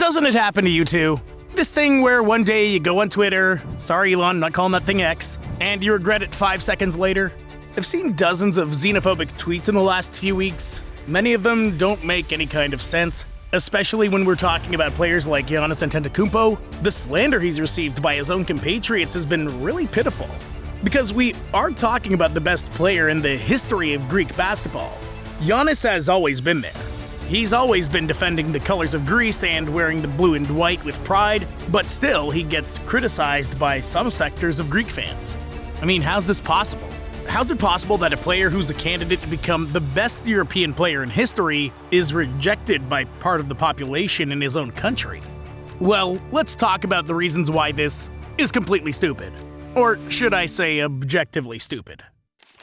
Doesn't it happen to you too? This thing where one day you go on Twitter, sorry Elon, not calling that thing X, and you regret it 5 seconds later? I've seen dozens of xenophobic tweets in the last few weeks. Many of them don't make any kind of sense, especially when we're talking about players like Giannis Antetokounmpo. The slander he's received by his own compatriots has been really pitiful. Because we are talking about the best player in the history of Greek basketball. Giannis has always been there. He's always been defending the colors of Greece and wearing the blue and white with pride, but still he gets criticized by some sectors of Greek fans. I mean, how's this possible? How's it possible that a player who's a candidate to become the best European player in history is rejected by part of the population in his own country? Well, let's talk about the reasons why this is completely stupid. Or should I say objectively stupid?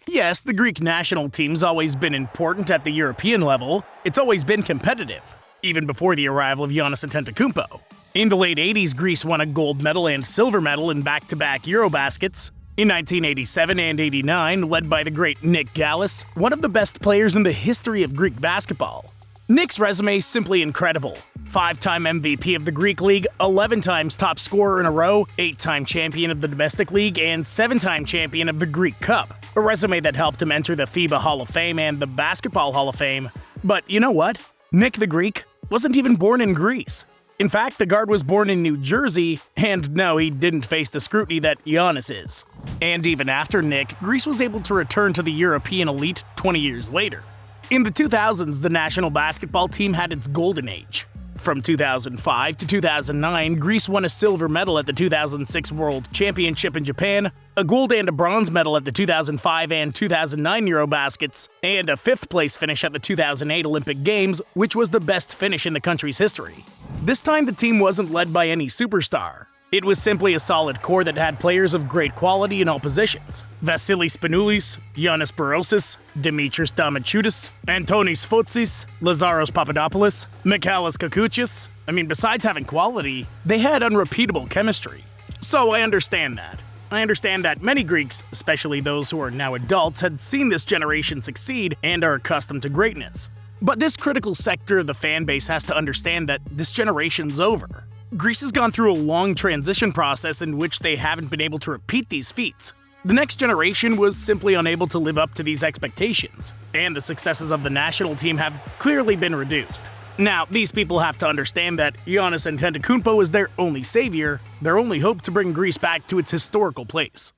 Yes, the Greek national team's always been important at the European level. It's always been competitive, even before the arrival of Giannis Antetokounmpo. In the late 80s, Greece won a gold medal and silver medal in back-to-back Eurobaskets. In 1987 and 89, led by the great Nick Gallis, one of the best players in the history of Greek basketball. Nick's resume is simply incredible. 5-time MVP of the Greek League, 11 times top scorer in a row, 8-time champion of the domestic league, and 7-time champion of the Greek Cup. A resume that helped him enter the FIBA Hall of Fame and the Basketball Hall of Fame. But you know what? Nick the Greek wasn't even born in Greece. In fact, the guard was born in New Jersey, and no, he didn't face the scrutiny that Giannis is. And even after Nick, Greece was able to return to the European elite 20 years later. In the 2000s, the national basketball team had its golden age. From 2005 to 2009, Greece won a silver medal at the 2006 World Championship in Japan, a gold and a bronze medal at the 2005 and 2009 Eurobaskets, and a 5th-place finish at the 2008 Olympic Games, which was the best finish in the country's history. This time, the team wasn't led by any superstar. It was simply a solid core that had players of great quality in all positions. Vassilis Spanoulis, Giannis Barosis, Dimitrios Dimitrios, Antonis Foutsis, Lazaros Papadopoulos, Michalis Koukouchis. I mean, besides having quality, they had unrepeatable chemistry. So I understand that. I understand that many Greeks, especially those who are now adults, had seen this generation succeed and are accustomed to greatness. But this critical sector of the fan base has to understand that this generation's over. Greece has gone through a long transition process in which they haven't been able to repeat these feats. The next generation was simply unable to live up to these expectations, and the successes of the national team have clearly been reduced. Now, these people have to understand that Giannis Antetokounmpo is their only savior, their only hope to bring Greece back to its historical place.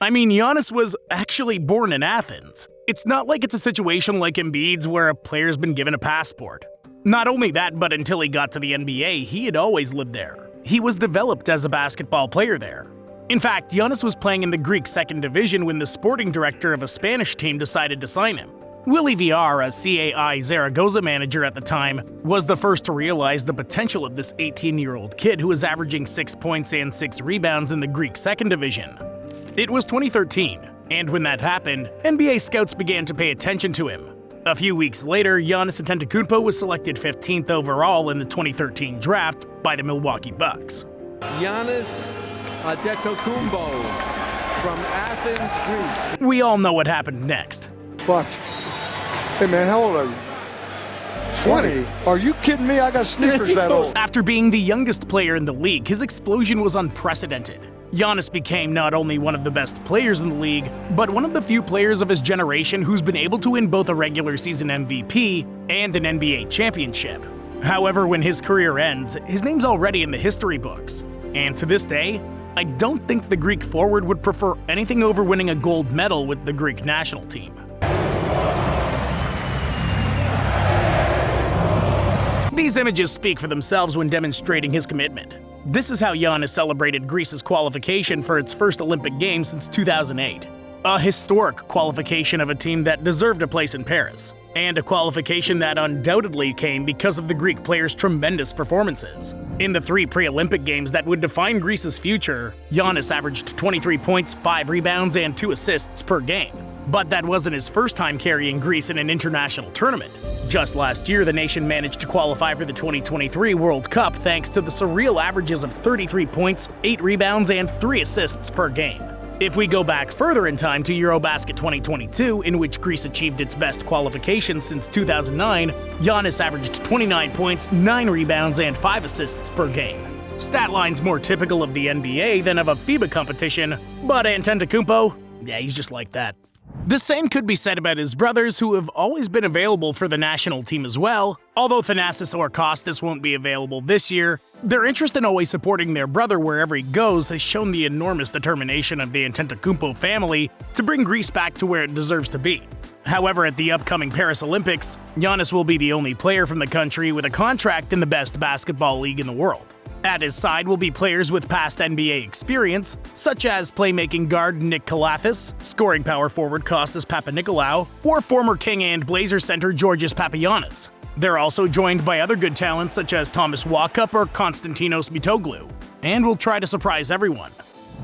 I mean, Giannis was actually born in Athens. It's not like it's a situation like Embiid's where a player's been given a passport. Not only that, but until he got to the NBA, he had always lived there. He was developed as a basketball player there. In fact, Giannis was playing in the Greek 2nd Division when the sporting director of a Spanish team decided to sign him. Willie Villar, a CAI Zaragoza manager at the time, was the first to realize the potential of this 18-year-old kid who was averaging 6 points and 6 rebounds in the Greek 2nd Division. It was 2013, and when that happened, NBA scouts began to pay attention to him. A few weeks later, Giannis Antetokounmpo was selected 15th overall in the 2013 draft by the Milwaukee Bucks. Giannis Antetokounmpo from Athens, Greece. We all know what happened next. But, hey man, how old are you? 20? Are you kidding me? I got sneakers that old. After being the youngest player in the league, his explosion was unprecedented. Giannis became not only one of the best players in the league, but one of the few players of his generation who's been able to win both a regular season MVP and an NBA championship. However, when his career ends, his name's already in the history books. And to this day, I don't think the Greek forward would prefer anything over winning a gold medal with the Greek national team. These images speak for themselves when demonstrating his commitment. This is how Giannis celebrated Greece's qualification for its first Olympic Games since 2008. A historic qualification of a team that deserved a place in Paris, and a qualification that undoubtedly came because of the Greek players' tremendous performances. In the 3 pre-Olympic games that would define Greece's future, Giannis averaged 23 points, 5 rebounds, and 2 assists per game. But that wasn't his first time carrying Greece in an international tournament. Just last year, the nation managed to qualify for the 2023 World Cup thanks to the surreal averages of 33 points, 8 rebounds, and 3 assists per game. If we go back further in time to Eurobasket 2022, in which Greece achieved its best qualification since 2009, Giannis averaged 29 points, 9 rebounds, and 5 assists per game. Stat line's more typical of the NBA than of a FIBA competition, but Antetokounmpo, yeah, he's just like that. The same could be said about his brothers, who have always been available for the national team as well. Although Thanasis or Kostas won't be available this year, their interest in always supporting their brother wherever he goes has shown the enormous determination of the Antetokounmpo family to bring Greece back to where it deserves to be. However, at the upcoming Paris Olympics, Giannis will be the only player from the country with a contract in the best basketball league in the world. At his side will be players with past NBA experience, such as playmaking guard Nick Calathes, scoring power forward Kostas Papanikolaou, or former King and Blazer center Georgios Papagiannis. They're also joined by other good talents such as Thomas Walkup or Konstantinos Mitoglou, and will try to surprise everyone.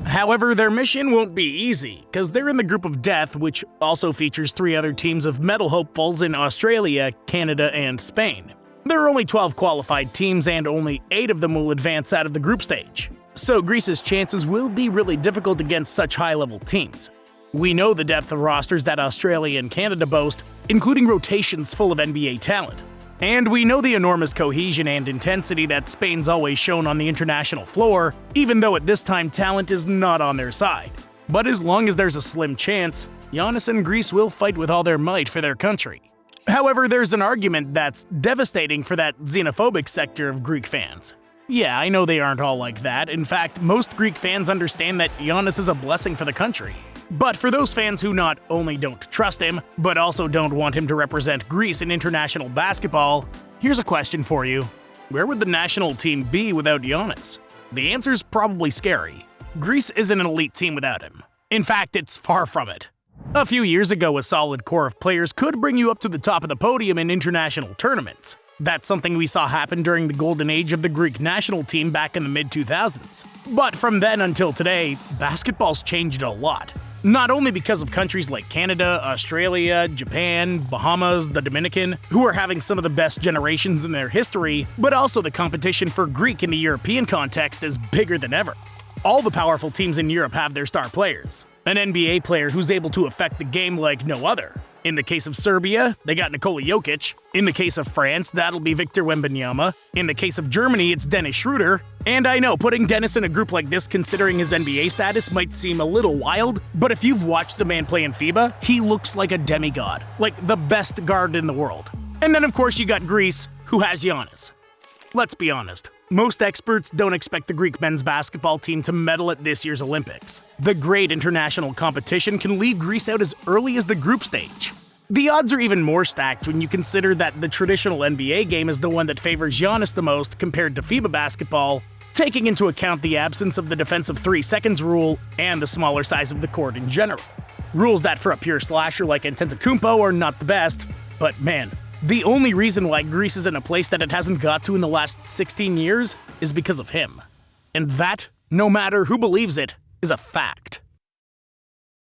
However, their mission won't be easy, because they're in the group of death, which also features 3 other teams of medal hopefuls in Australia, Canada, and Spain. There are only 12 qualified teams, and only 8 of them will advance out of the group stage. So Greece's chances will be really difficult against such high-level teams. We know the depth of rosters that Australia and Canada boast, including rotations full of NBA talent. And we know the enormous cohesion and intensity that Spain's always shown on the international floor, even though at this time talent is not on their side. But as long as there's a slim chance, Giannis and Greece will fight with all their might for their country. However, there's an argument that's devastating for that xenophobic sector of Greek fans. Yeah, I know they aren't all like that. In fact, most Greek fans understand that Giannis is a blessing for the country. But for those fans who not only don't trust him, but also don't want him to represent Greece in international basketball, here's a question for you. Where would the national team be without Giannis? The answer's probably scary. Greece isn't an elite team without him. In fact, it's far from it. A few years ago, a solid core of players could bring you up to the top of the podium in international tournaments. That's something we saw happen during the golden age of the Greek national team back in the mid-2000s. But from then until today, basketball's changed a lot. Not only because of countries like Canada, Australia, Japan, Bahamas, the Dominican, who are having some of the best generations in their history, but also the competition for Greek in the European context is bigger than ever. All the powerful teams in Europe have their star players. An NBA player who's able to affect the game like no other. In the case of Serbia, they got Nikola Jokic. In the case of France, that'll be Victor Wembanyama. In the case of Germany, it's Dennis Schroeder. And I know, putting Dennis in a group like this considering his NBA status might seem a little wild, but if you've watched the man play in FIBA, he looks like a demigod, like the best guard in the world. And then of course you got Greece, who has Giannis. Let's be honest. Most experts don't expect the Greek men's basketball team to medal at this year's Olympics. The great international competition can leave Greece out as early as the group stage. The odds are even more stacked when you consider that the traditional NBA game is the one that favors Giannis the most compared to FIBA basketball, taking into account the absence of the defensive 3 seconds rule and the smaller size of the court in general. Rules that for a pure slasher like Antetokounmpo are not the best, but man, the only reason why Greece is in a place that it hasn't got to in the last 16 years is because of him. And that, no matter who believes it, is a fact.